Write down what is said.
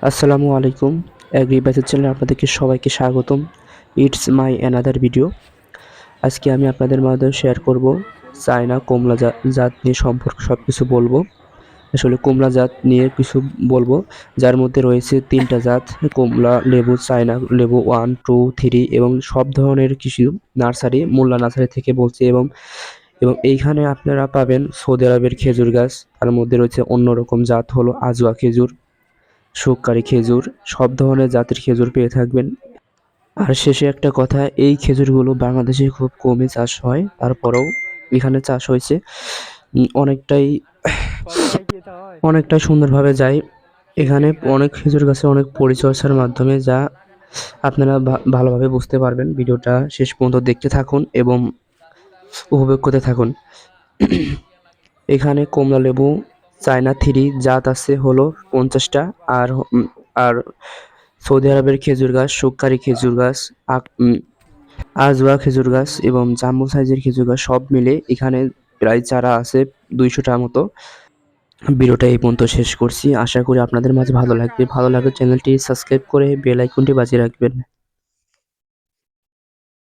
আসসালামু আলাইকুম। এগ্রিবাজার চ্যানেলে আপনাদেরকে সবাইকে স্বাগতম। It's my another video. আজকে আমি আপনাদের মাঝে শেয়ার করব চায়না কমলা জাত নিয়ে সম্পর্কে সব কিছু বলবো। আসলে কমলা জাত নিয়ে কিছু বলবো, যার মধ্যে রয়েছে 3টা জাত: কমলা লেবু, চায়না লেবু 1, 2, 3 এবং সব ধরনের কিছু নার্সারি, মোল্লা নার্সারি থেকে বলছি। এবং এবং এইখানে আপনারা পাবেন সৌদি আরবের খেজুর গাছ। তার মধ্যে রয়েছে অন্যরকম জাত হলো আজওয়া খেজুর, শুককারি খেজুর, সব ধরনের জাতের খেজুর পেয়ে থাকবেন। আর শেষে একটা কথা, এই খেজুরগুলো বাংলাদেশে খুব কমই চাষ হয়, তারপরেও এখানে চাষ হয়েছে। অনেকটাই অনেকটাই সুন্দরভাবে যায়। এখানে অনেক খেজুর গাছে অনেক পরিচর্যার মাধ্যমে, যা আপনারা ভালোভাবে বুঝতে পারবেন। ভিডিওটা শেষ পর্যন্ত দেখতে থাকুন এবং উপভোগ করতে থাকুন। এখানে কমলা লেবু চায়না 3 জাত আছে হলো 50টা। আর আর সৌদি আরবের খেজুর গাছ, শুককারি খেজুর গাছ, আজওয়া খেজুর গাছ এবং জাম্বো সাইজের খেজুর গাছ সব মিলে এখানে প্রায় চারা আছে 200টার মতো। ভিডিওটা এই পর্যন্ত শেষ করছি। আশা করি আপনাদের মাঝে ভালো লাগবে। ভালো লাগলে চ্যানেলটি সাবস্ক্রাইব করে বেল আইকনটি বাজিয়ে রাখবেন।